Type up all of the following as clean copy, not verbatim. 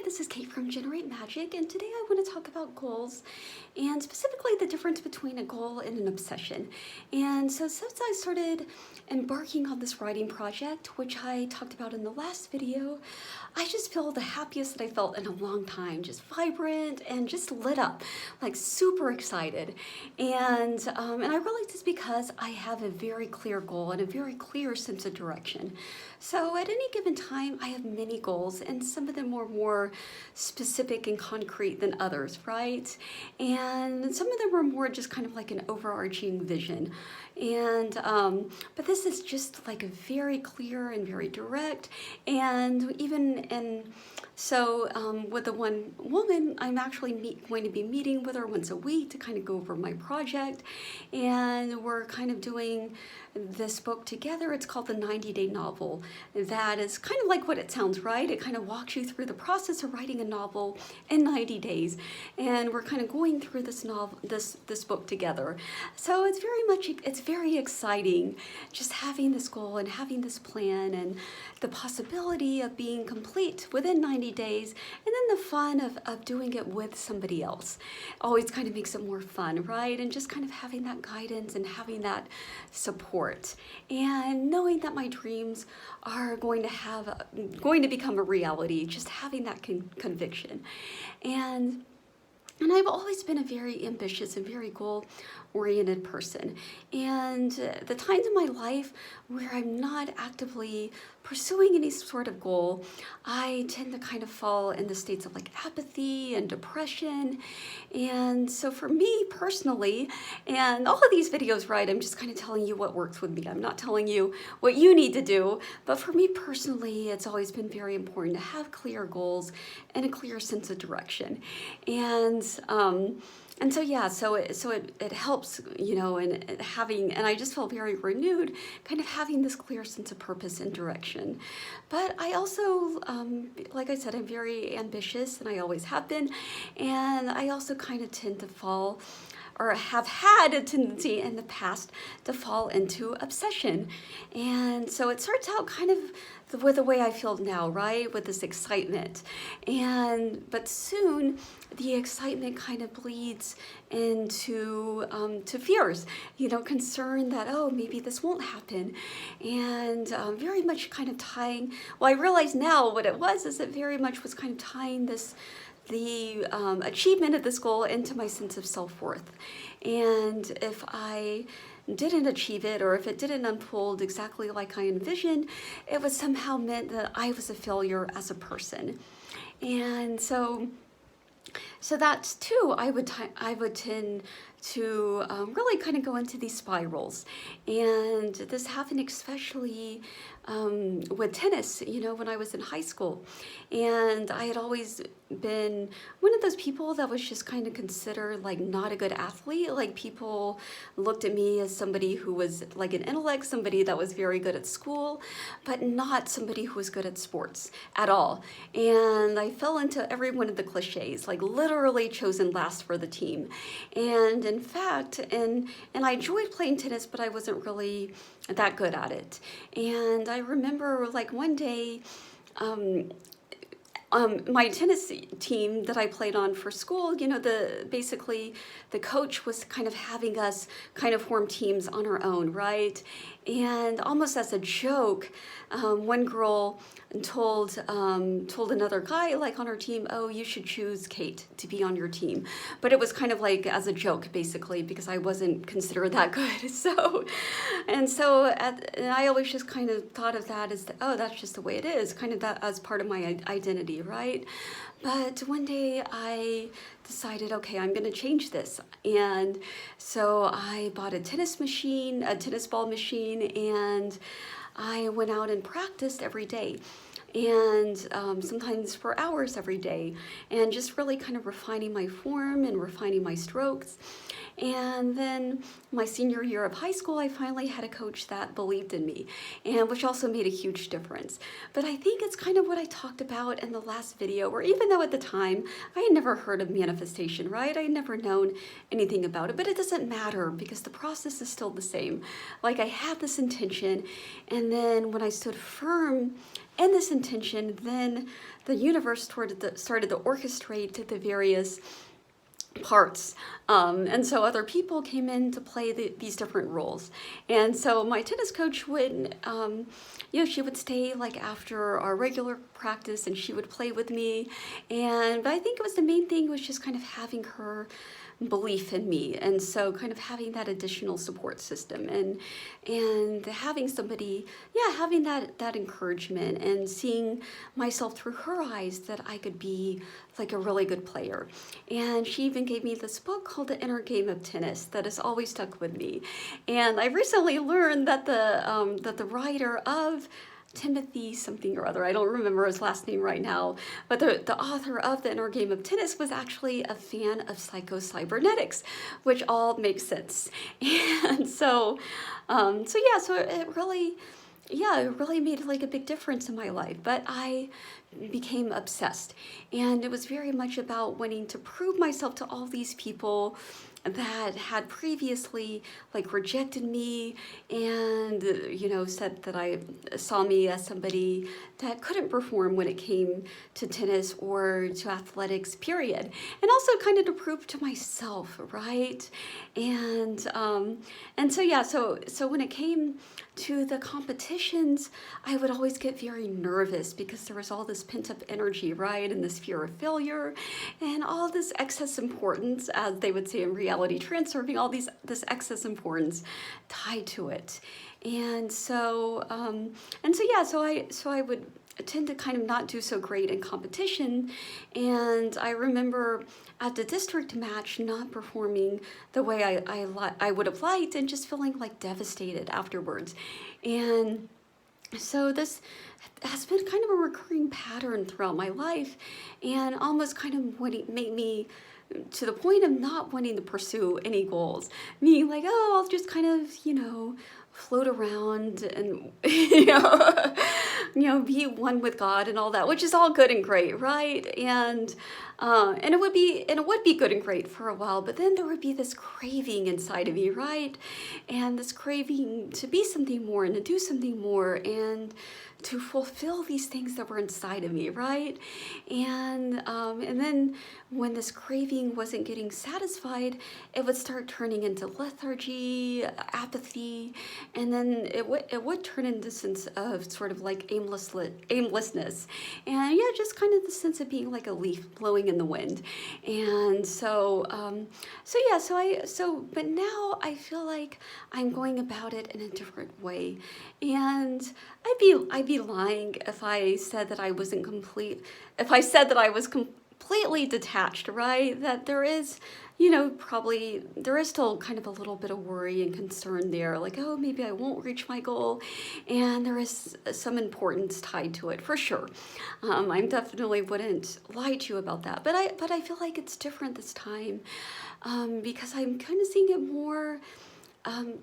this is Kate from Generate Magic, and today I want to talk about goals and specifically the difference between a goal and an obsession. And so since I started embarking on this writing project, which I talked about in the last video, I just feel the happiest that I felt in a long time, just vibrant and just lit up, like super excited. And I realized it's because I have a very clear goal and a very clear sense of direction. So at any given time, I have many goals, and some of them are more specific and concrete than others, right? And some of them are more just kind of like an overarching vision. And but this is just like a very clear and very direct. And so with the one woman, I'm actually going to be meeting with her once a week to kind of go over my project. And we're kind of doing this book together. It's called the 90-Day Novel. That is kind of like what it sounds, right? It kind of walks you through the process of writing a novel in 90 days. And we're kind of going through this novel, this book together. So it's very exciting just having this goal and having this plan and the possibility of being complete within 90 days, and then the fun of doing it with somebody else. Always kind of makes it more fun, right? And just kind of having that guidance and having that support and knowing that my dreams are going to become a reality, just having that conviction. And I've always been a very ambitious and very goal-oriented person. And the times in my life where I'm not actively pursuing any sort of goal, I tend to kind of fall in the states of like apathy and depression. And so for me personally, and all of these videos, right, I'm just kind of telling you what works with me. I'm not telling you what you need to do. But for me personally, it's always been very important to have clear goals and a clear sense of direction. And so yeah, so it helps, you know, and I just felt very renewed, kind of having this clear sense of purpose and direction. But I also, like I said, I'm very ambitious, and I always have been, and I also kind of tend to fall, or have had a tendency in the past to fall into obsession. And so it starts out kind of with the way I feel now, right? With this excitement. But soon the excitement kind of bleeds into to fears, you know, concern that, oh, maybe this won't happen. And very much kind of tying, well, I realize now what it was is it very much was kind of tying the achievement of this goal into my sense of self-worth. And if I didn't achieve it, or if it didn't unfold exactly like I envisioned, it would somehow meant that I was a failure as a person. And so that's too, I would tend to really kind of go into these spirals. And this happened especially with tennis, you know, when I was in high school. And I had always been one of those people that was just kind of considered like not a good athlete. Like people looked at me as somebody who was like an intellect, somebody that was very good at school, but not somebody who was good at sports at all. And I fell into every one of the cliches, like literally chosen last for the team. And in fact, and I enjoyed playing tennis, but I wasn't really that good at it. And I remember like one day, my tennis team that I played on for school, you know, basically the coach was kind of having us kind of form teams on our own, right? And almost as a joke, one girl told another guy like on her team, oh, you should choose Kate to be on your team. But it was kind of like as a joke, basically, because I wasn't considered that good. And I always just kind of thought of that as, oh, that's just the way it is, kind of that as part of my identity, right? But one day I decided, okay, I'm going to change this. And so I bought a tennis ball machine, and I went out and practiced every day. And sometimes for hours every day, and just really kind of refining my form and refining my strokes. And then my senior year of high school, I finally had a coach that believed in me, and which also made a huge difference. But I think it's kind of what I talked about in the last video, where even though at the time I had never heard of manifestation, right? I had never known anything about it, but it doesn't matter because the process is still the same. Like, I had this intention, and then when I stood firm in this intention, then the universe started to orchestrate the various parts. And so other people came in to play these different roles. And so my tennis coach would, she would stay like after our regular practice and she would play with me. But I think it was the main thing was just kind of having her belief in me, and so kind of having that additional support system and having somebody, having that encouragement and seeing myself through her eyes that I could be like a really good player. And she even gave me this book called The Inner Game of Tennis that has always stuck with me. And I recently learned that the writer of Timothy something or other, I don't remember his last name right now, but the author of The Inner Game of Tennis was actually a fan of psycho-cybernetics, which all makes sense. And so it really made like a big difference in my life. But I became obsessed, and it was very much about wanting to prove myself to all these people that had previously like rejected me and said that I saw me as somebody that couldn't perform when it came to tennis or to athletics, period. And also kind of to prove to myself, right? So when it came to the competitions, I would always get very nervous because there was all this pent-up energy, right? And this fear of failure and all this excess importance, as they would say in reality transferring, all this excess importance tied to it. So I would tend to kind of not do so great in competition. And I remember at the district match not performing the way I would have liked and just feeling like devastated afterwards. And so this has been kind of a recurring pattern throughout my life, and almost kind of what it made me to the point of not wanting to pursue any goals. Meaning like, I'll just kind of, float around and, be one with God and all that, which is all good and great, right? And it would be good and great for a while, but then there would be this craving inside of me, right? And this craving to be something more and to do something more and to fulfill these things that were inside of me, right? And then when this craving wasn't getting satisfied, it would start turning into lethargy, apathy, and then it would turn into a sense of sort of like aimlessness, and just kind of the sense of being like a leaf blowing in the wind. And but now I feel like I'm going about it in a different way, and I'd be lying if I said that I wasn't complete. If I said that I was completely detached, right? That there is, probably there is still kind of a little bit of worry and concern there, like, oh, maybe I won't reach my goal, and there is some importance tied to it for sure. I definitely wouldn't lie to you about that, but I feel like it's different this time, because I'm kind of seeing it more.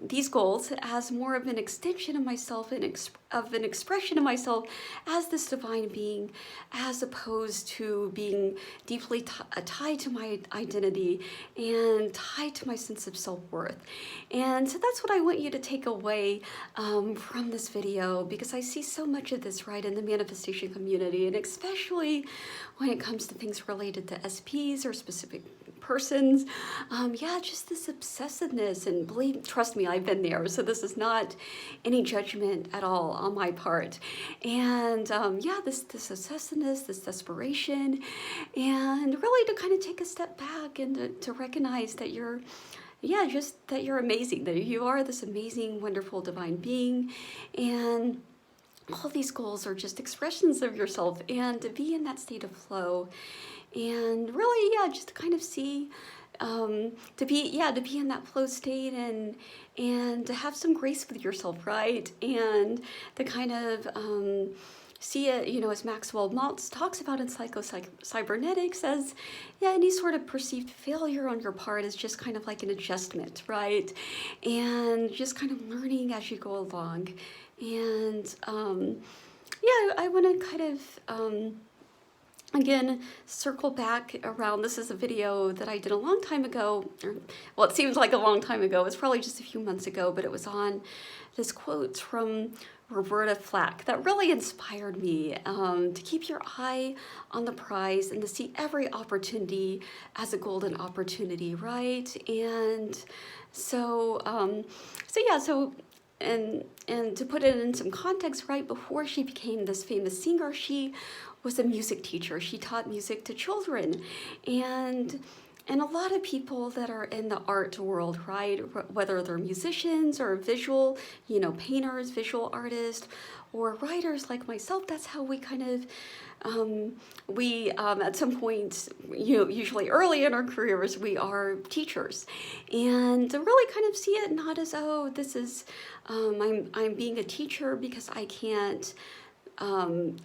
These goals as more of an extension of myself and of an expression of myself as this divine being, as opposed to being deeply tied to my identity and tied to my sense of self-worth. And so that's what I want you to take away from this video, because I see so much of this right in the manifestation community, and especially when it comes to things related to SPs or specific persons. Just this obsessiveness, and trust me, I've been there. So this is not any judgment at all on my part. And this obsessiveness, this desperation, and really to kind of take a step back and to recognize that you're amazing, that you are this amazing, wonderful, divine being. And all these goals are just expressions of yourself, and to be in that state of flow, and really, just to kind of see, to be in that flow state, and to have some grace with yourself, right? And to kind of, see it, you know, as Maxwell Maltz talks about in psycho-cybernetics, as, yeah, any sort of perceived failure on your part is just kind of like an adjustment, right? And just kind of learning as you go along. And yeah, I want to kind of, again, circle back around. This is a video that I did a long time ago. Well, it seems like a long time ago. It was probably just a few months ago, but it was on this quote from Roberta Flack that really inspired me to keep your eye on the prize and to see every opportunity as a golden opportunity, right? And so, and to put it in some context, right before she became this famous singer, she was a music teacher. She taught music to children, and a lot of people that are in the art world, right, whether they're musicians or visual, you know, painters, visual artists, or writers like myself, that's how we kind of, at some point, you know, usually early in our careers, we are teachers. And to really kind of see it not as, oh, this is, I'm being a teacher because I can't